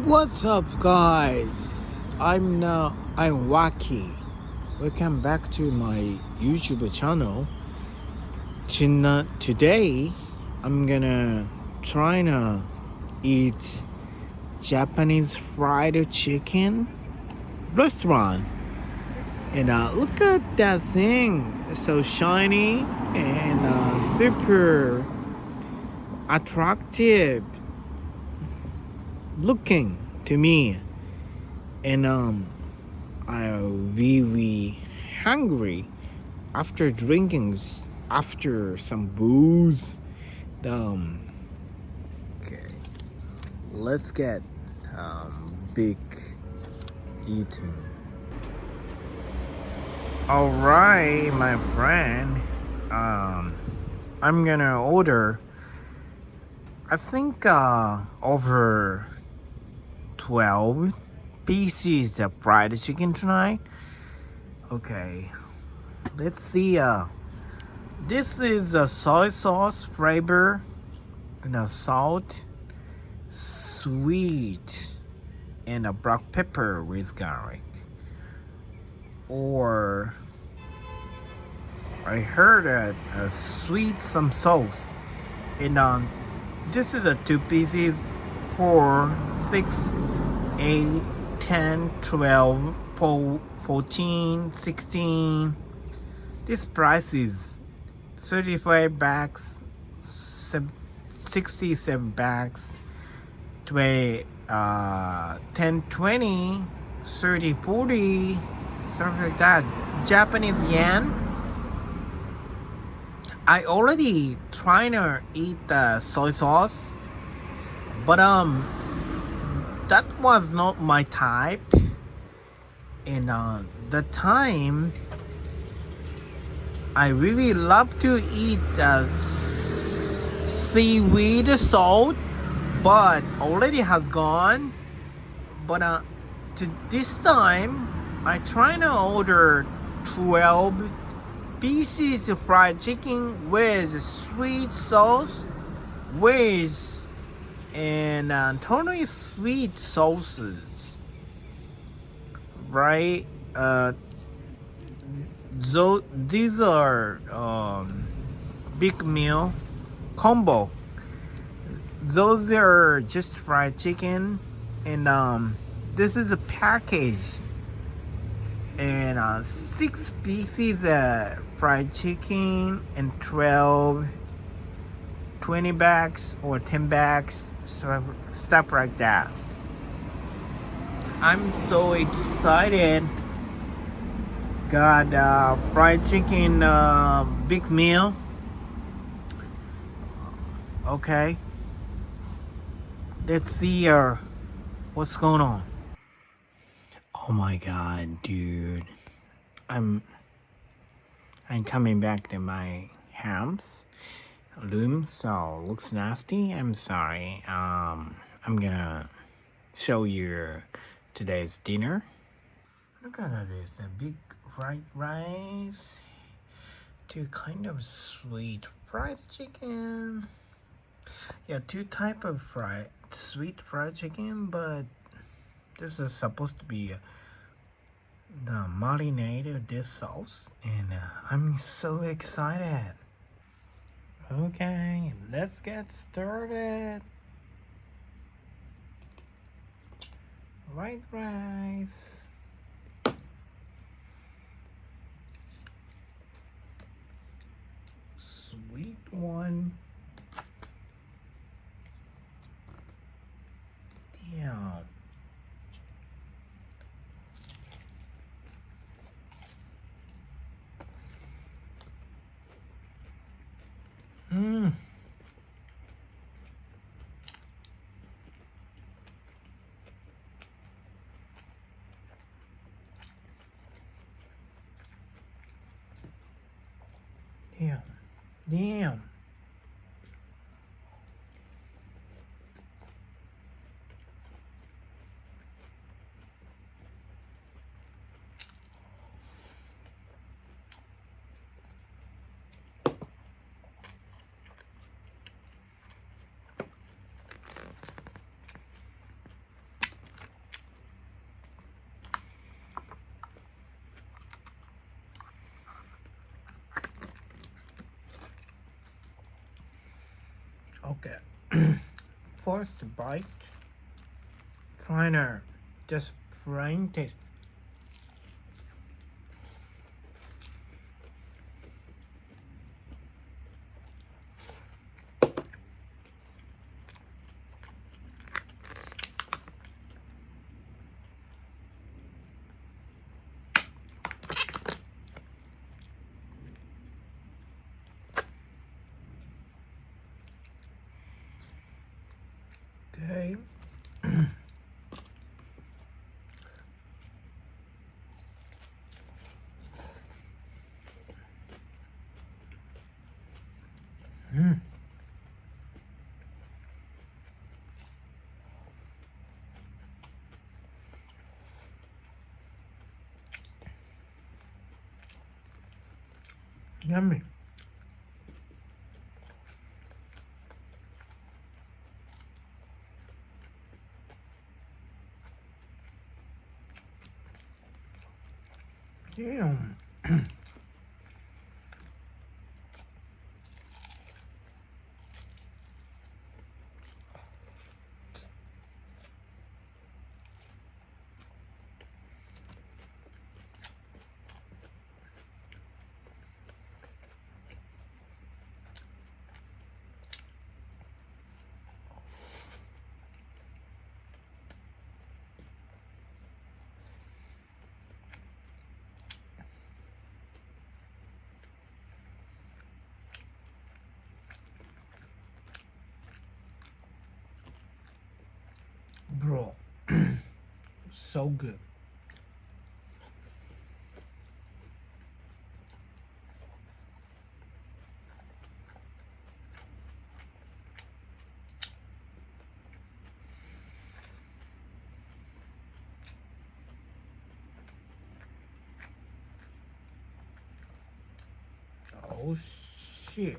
What's up, guys? I'm Wacky. Welcome back to my YouTube channel. Today, I'm gonna try to eat Japanese fried chicken restaurant. And look at that thing, it's so shiny and super attractive looking to me. And I'm very hungry after after some booze. Um, okay, let's get big eating. All right, my friend. I'm gonna order. I think over 12 pieces of fried chicken tonight. Okay, let's see. This is a soy sauce flavor and a salt, sweet, and a black pepper with garlic. Or I heard that a sweet some sauce. And this is a 2 pieces, 4, 6, 8, 10, 12, 14, 16. This price is 35 bags, 67 bags, 10, 20, 30, 40, something like that. Japanese yen. I already trying to eat the soy sauce, but that was not my type. And the time I really love to eat seaweed salt, but already has gone. But to this time, I try to order 12 pieces of fried chicken with sweet sauce, with and totally sweet sauces, right? These are big meal combo. Those are just fried chicken, and this is a package, and 6 pieces fried chicken and 12, 20 bags or 10 bags, stuff like that. I'm so excited. Got fried chicken big meal. Okay, let's see what's going on. Oh my god, dude. I'm coming back to my house room, so looks nasty. I'm sorry. I'm gonna show you today's dinner. Look at this, a big fried rice, 2 kind of sweet fried chicken. Yeah, 2 type of sweet fried chicken, but this is supposed to be the marinade of this sauce, and I'm so excited. Okay, let's get started. White rice. Sweet one. Damn. Mmm. Damn. Damn. Okay. First bite. Trying to just plain taste. Okay. Yummy. Damn. Bro. So good. Oh shit.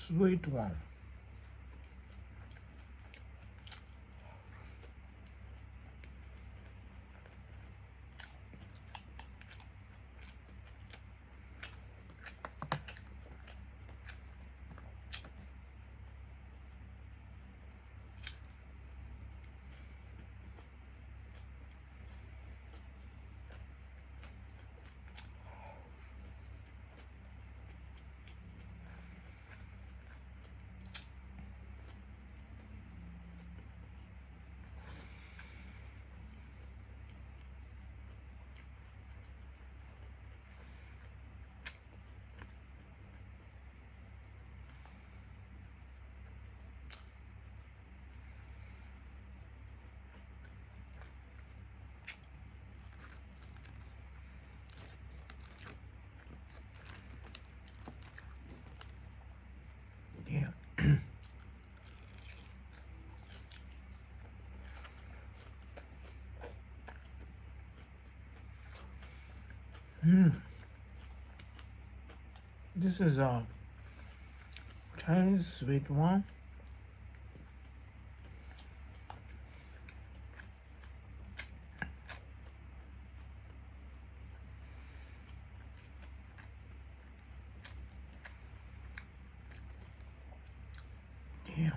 Sweet one. Damn. This is a Chinese sweet one. Damn.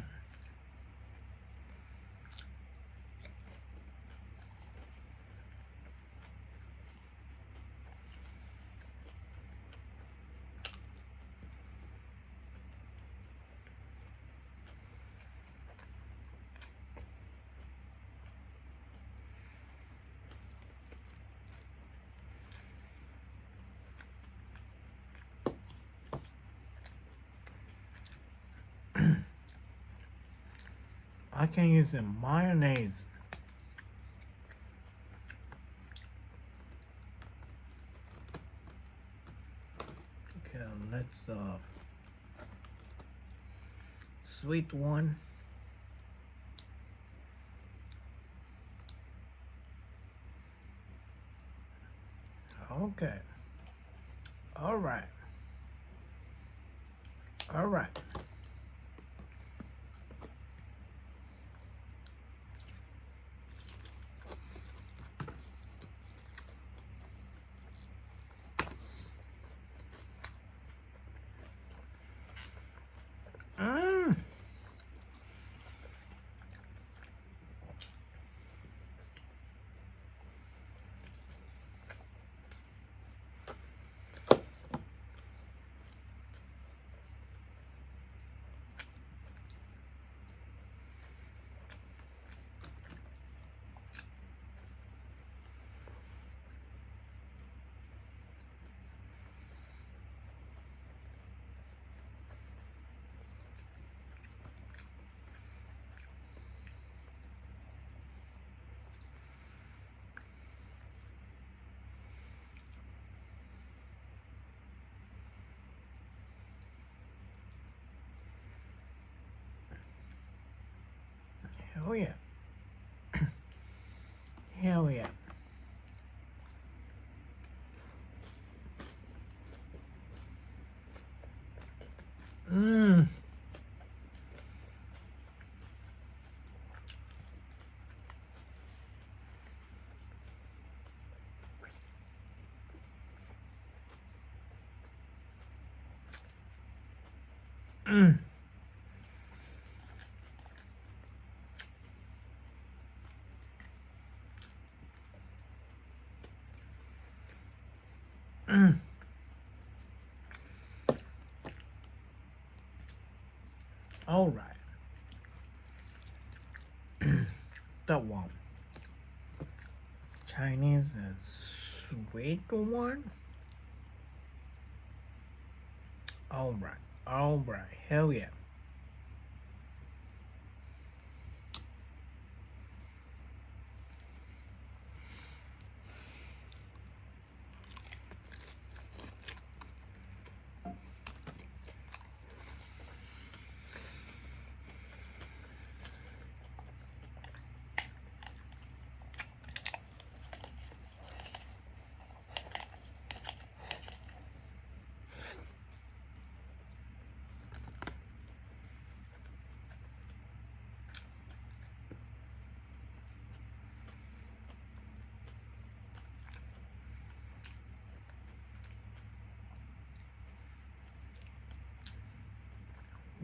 I can use a mayonnaise. Okay, let's sweet one. Okay. All right. All right. Mm. Hell yeah. Hell yeah. Mmm. Mmm. Mmm. All right. That one. Chinese sweet one. All right. All right. Hell yeah.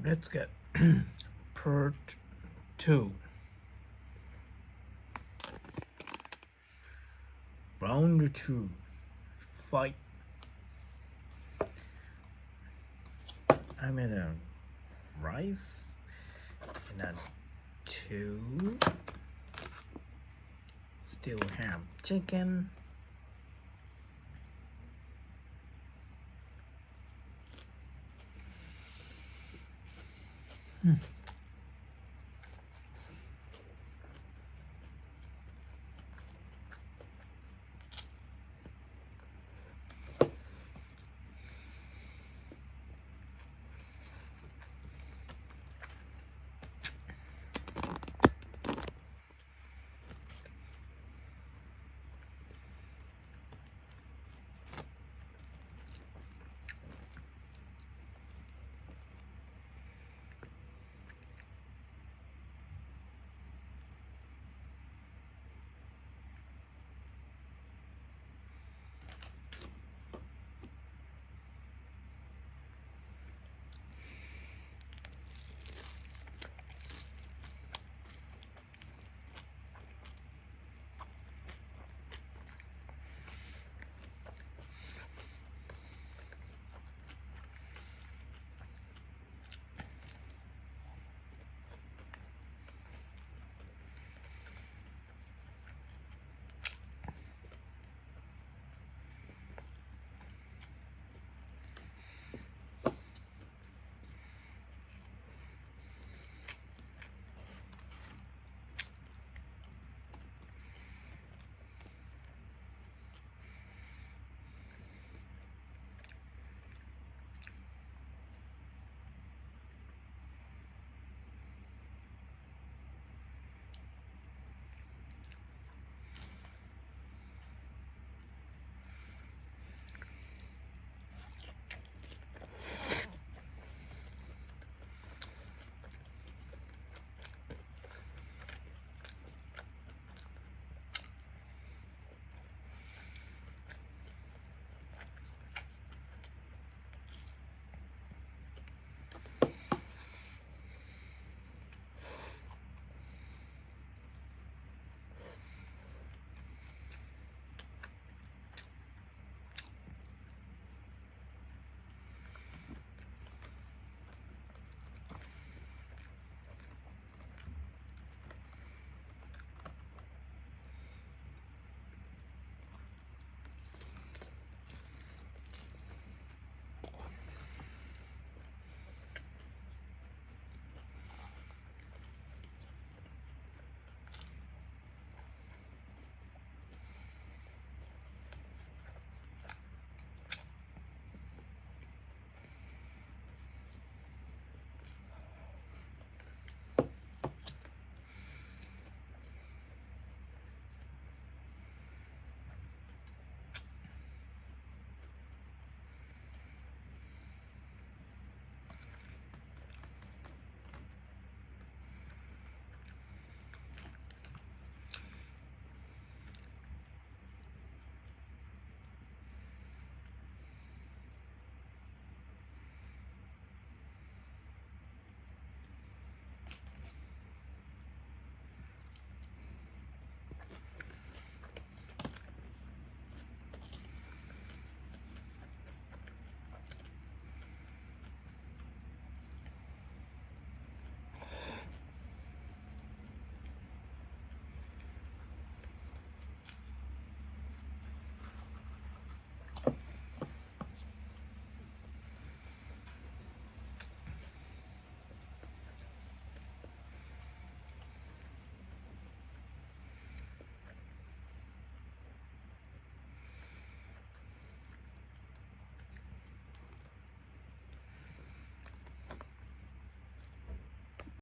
Let's get part 2. Round 2. Fight. I made a rice and then 2 still ham chicken.